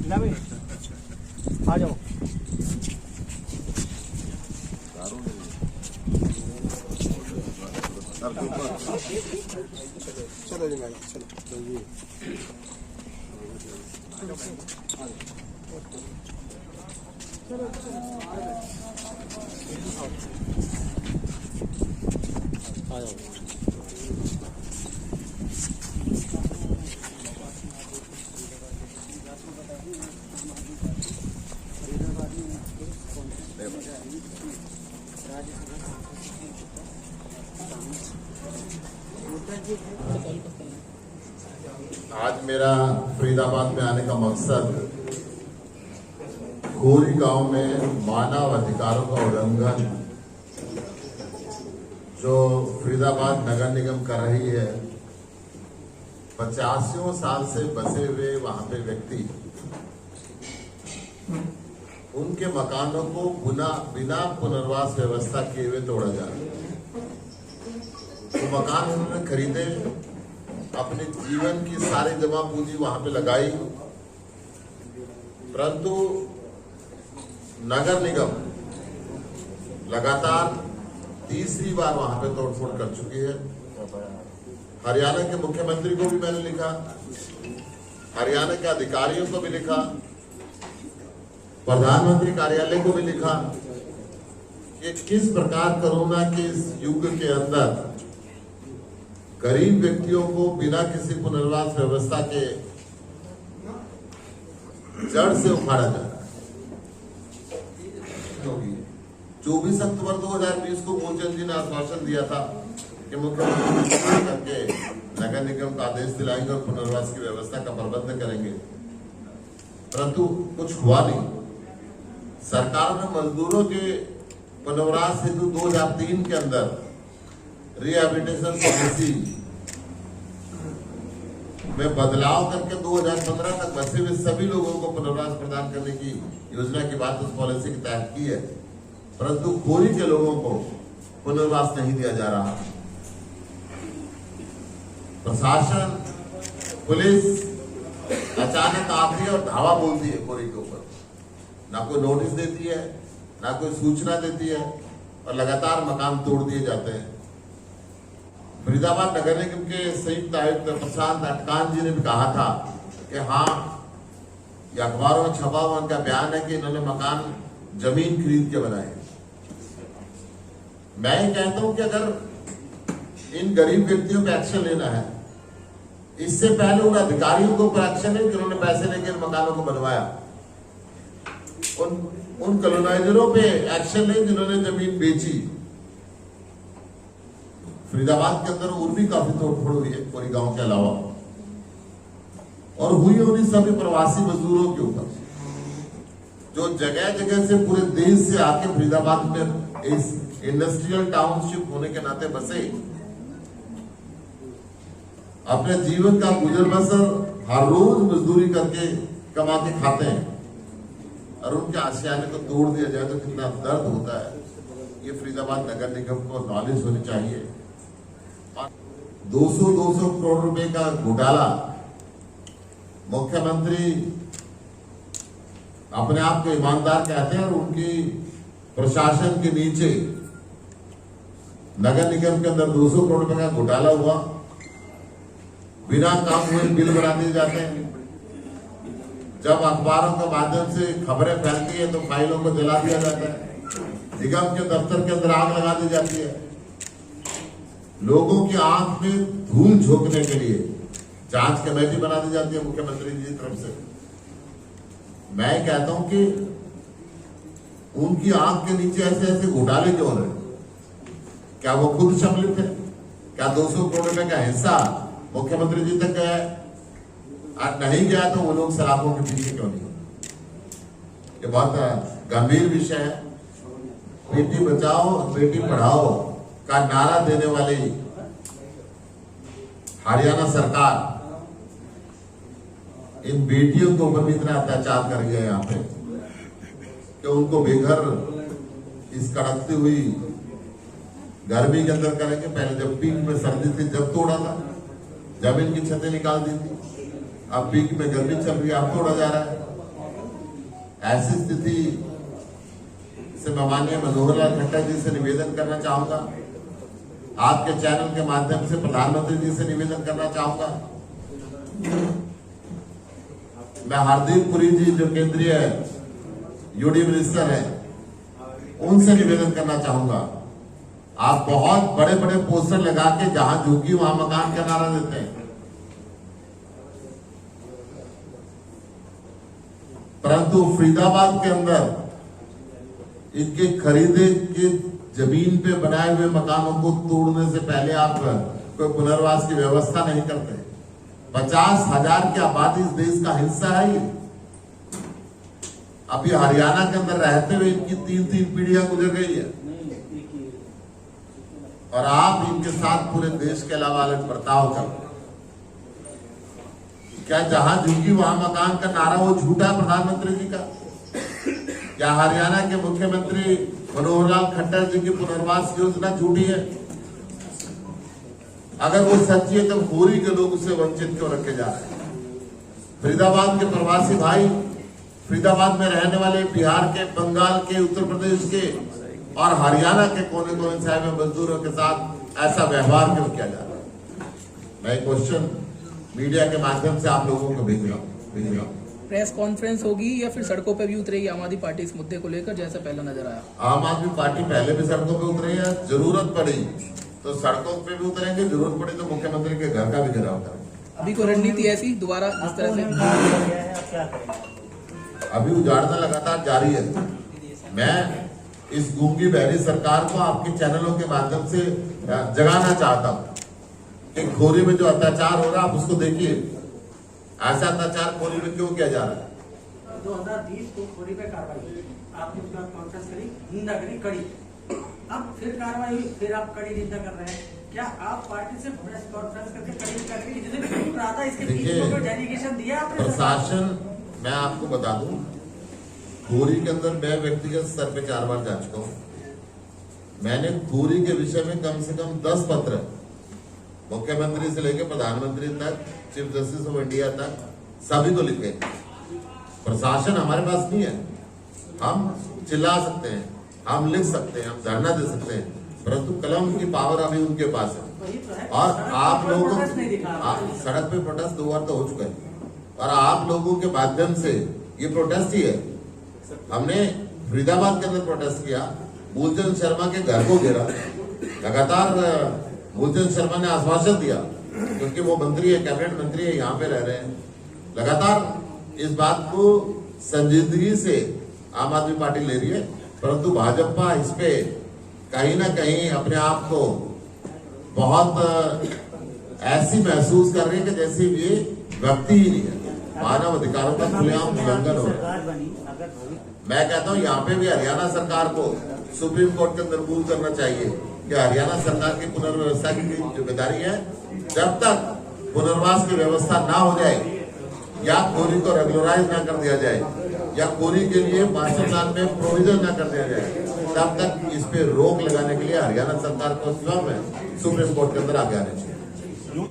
ना भाई आ जाओ। चलो जी मैडम चलो आ जाओ। आज मेरा फरीदाबाद में आने का मकसद खोरी गांव में मानव अधिकारों का उल्लंघन जो फरीदाबाद नगर निगम कर रही है, 85 साल से बसे हुए वहां पे व्यक्ति उनके मकानों को बिना पुनर्वास व्यवस्था किए हुए तोड़ा जा रहा है। तो मकान उन्होंने खरीदे, अपने जीवन की सारी जमा पूंजी वहां पे लगाई, परंतु नगर निगम लगातार तीसरी बार वहां पे तोड़फोड़ कर चुकी है। हरियाणा के मुख्यमंत्री को भी मैंने लिखा, हरियाणा के अधिकारियों को भी लिखा, प्रधानमंत्री कार्यालय को भी लिखा कि किस प्रकार कोरोना के इस युग के अंदर गरीब व्यक्तियों को बिना किसी पुनर्वास व्यवस्था के जड़ से उखाड़ा जा रहा है। 24 अक्टूबर 2020 को मूलचंद जी ने आश्वासन दिया था कि मुख्यमंत्री करके नगर निगम का आदेश दिलाएंगे और पुनर्वास की व्यवस्था का प्रबंध करेंगे, परंतु कुछ हुआ नहीं। सरकार ने मजदूरों के पुनर्वास हेतु 2003 के अंदर रिहेबिलिटेशन पॉलिसी में बदलाव करके 2015 तक बसे हुए सभी लोगों को पुनर्वास प्रदान करने की योजना की बात उस पॉलिसी के तहत की है, परंतु खोरी के लोगों को पुनर्वास नहीं दिया जा रहा। प्रशासन, पुलिस अचानक आती है और धावा बोलती है खोरी के ऊपर, ना कोई नोटिस देती है, ना कोई सूचना देती है, और लगातार मकान तोड़ दिए जाते हैं। फरीदाबाद नगर निगम के संयुक्त आयुक्त प्रशांत अटकान जी ने भी कहा था कि हाँ, ये अखबारों में छपा हुआ उनका बयान है कि इन्होंने मकान जमीन खरीद के बनाए। मैं कहता हूं कि अगर इन गरीब व्यक्तियों पे एक्शन लेना है, इससे पहले उन अधिकारियों के ऊपर एक्शन है जिन्होंने पैसे लेकर इन मकानों को बनवाया। उन कॉलोनाइजरों पे एक्शन ले जिन्होंने जमीन बेची। फरीदाबाद के अंदर और भी काफी तोड़फोड़ हुई है खोरी गांव के अलावा, और हुई है उन्हीं सभी प्रवासी मजदूरों के ऊपर जो जगह जगह से पूरे देश से आके फरीदाबाद में इस इंडस्ट्रियल टाउनशिप होने के नाते बसे, अपने जीवन का गुजर बसर हर रोज मजदूरी करके कमा के खाते हैं, और उनके आशियाने को तोड़ दिया जाए तो कितना दर्द होता है। ये फरीदाबाद नगर निगम को नॉलेज होनी चाहिए। 200 करोड़ रुपए का घोटाला, मुख्यमंत्री अपने आप को ईमानदार कहते हैं और उनकी प्रशासन के नीचे नगर निगम के अंदर 200 करोड़ रुपए का घोटाला हुआ, बिना काम हुए बिल बना दिए जाते हैं। जब अखबारों के माध्यम से खबरें फैलती है तो फाइलों को जला दिया जाता है, निगम के दफ्तर के अंदर आग लगा दी जाती है। लोगों की आंख में धूल झोंकने के लिए जांच कमेटी बना दी जाती है मुख्यमंत्री जी की तरफ से। मैं कहता हूं कि उनकी आंख के नीचे ऐसे ऐसे घोटाले क्यों हो रहे? क्या वो खुद सम्मिलित है? क्या 200 करोड़ रुपए का हिस्सा मुख्यमंत्री जी तक गया है? आज नहीं गया तो वो लोग सलाखों के पीछे क्यों नहीं? ये बहुत गंभीर विषय है। बेटी बचाओ बेटी पढ़ाओ का नारा देने वाली हरियाणा सरकार इन बेटियों के ऊपर भी इतना अत्याचार कर गया यहाँ पे कि उनको बेघर इस कड़कती हुई गर्मी के अंदर करेंगे। पहले जब पीक में सर्दी थी जब तोड़ा था, जमीन की छतें निकाल दी थी। अब पीक में गर्मी चल रही है, अब तोड़ा जा रहा है। ऐसी स्थिति से मैं माननीय मनोहर लाल खट्टर जी से निवेदन करना चाहूंगा, आपके चैनल के माध्यम से प्रधानमंत्री जी से निवेदन करना चाहूंगा। मैं हरदीप पुरी जी जो केंद्रीय यूडी मिनिस्टर है उनसे निवेदन करना चाहूंगा, आप बहुत बड़े बड़े पोस्टर लगा के जहां झुकी वहां मकान का नारा देते हैं, परंतु फरीदाबाद के अंदर इनके खरीदे के जमीन पे बनाए हुए मकानों को तोड़ने से पहले आप कोई पुनर्वास की व्यवस्था नहीं करते। 50,000 की आबादी इस देश का हिस्सा है ये। अभी हरियाणा के अंदर रहते हुए इनकी 3-3 पीढ़ियां गुजर गई है और आप इनके साथ पूरे देश के अलावा अलग बर्ताव करते। क्या जहां झुकी वहां मकान का नारा वो झूठा है प्रधानमंत्री जी का? क्या हरियाणा के मुख्यमंत्री मनोहर लाल खट्टर जी की पुनर्वास योजना झूठी है? अगर वो सच्ची है तो पूरी के लोग उससे वंचित क्यों रखे जा रहे हैं? फरीदाबाद के प्रवासी भाई, फरीदाबाद में रहने वाले बिहार के, बंगाल के, उत्तर प्रदेश के और हरियाणा के कोने कोने से आए मजदूरों के साथ ऐसा व्यवहार क्यों किया जा रहा है? मैं क्वेश्चन मीडिया के माध्यम से आप लोगों को भेज रहा हूँ। प्रेस कॉन्फ्रेंस होगी या फिर सड़कों पे भी उतरेगी आम आदमी पार्टी इस मुद्दे को लेकर, जैसा पहले नजर आया? आम आदमी पार्टी पहले भी सड़कों पे उतरी है, जरूरत पड़ी तो सड़कों पे भी उतरेंगे, जरूरत पड़ी तो मुख्यमंत्री के घर का भी घेराव करेंगे। अभी कोई रणनीति ऐसी दोबारा इस तरह से? अभी उजाड़ना लगातार जारी है। मैं इस गूंगी बहरी सरकार को आपके चैनलों के माध्यम से जगाना चाहता हूँ कि खोरी में जो अत्याचार हो रहा है आप उसको देखिए। ऐसा अत्याचार खोरी में क्यों किया जा रहा है? 2020 को खोरी पे कार्रवाई आपने उसका कॉन्फ्रेंस करी, निंदा करी कड़ी, अब फिर कार्रवाई हुई, फिर आप कड़ी निंदा कर रहे हैं। क्या आप पार्टी से प्रेस कॉन्फ्रेंस करके कड़ी करके जिसे छूट रहा था इसके बीच डेलीगेशन दिया आपने? प्रशासन, मैं आपको बता दूं, खोरी के अंदर मैं व्यक्तिगत स्तर पे 4 बार जा चुका हूँ। मैंने खोरी के विषय में कम से कम 10 पत्र मुख्यमंत्री से लेकर प्रधानमंत्री तक, चीफ जस्टिस ऑफ इंडिया तक सभी को लिखे। प्रशासन हमारे पास नहीं है, हम चिल्ला सकते हैं, हम लिख सकते हैं, हम धरना दे सकते हैं, परंतु कलम की पावर अभी उनके पास है। और आप लोगों सड़क पे प्रोटेस्ट 2 बार तो हो चुका है और आप लोगों के माध्यम से ये प्रोटेस्ट ही है। हमने फरीदाबाद के अंदर प्रोटेस्ट किया, मूलचंद शर्मा के घर को घेरा, लगातार मूलचंद शर्मा ने आश्वासन दिया क्योंकि वो मंत्री है, कैबिनेट मंत्री है, यहाँ पे रह रहे हैं। लगातार इस बात को संजीदगी से आम आदमी पार्टी ले रही है, परंतु भाजपा इस पे कहीं ना कहीं अपने आप को बहुत ऐसी महसूस कर रही है कि जैसे ये व्यक्ति ही नहीं है, मानव अधिकारों का खुलेआम उल्लंघन हो रहा है। मैं कहता हूँ यहाँ पे भी हरियाणा सरकार को सुप्रीम कोर्ट के अंदर मूव करना चाहिए कि हरियाणा सरकार की पुनर्व्यवस्था की जिम्मेदारी है। जब तक पुनर्वास की व्यवस्था ना हो जाए या खोरी को रेगुलराइज ना कर दिया जाए या खोरी के लिए मास्टर प्लान में प्रोविजन ना कर दिया जाए, तब तक इस पे रोक लगाने के लिए हरियाणा सरकार को स्वयं सुप्रीम कोर्ट के अंदर आगे आने चाहिए।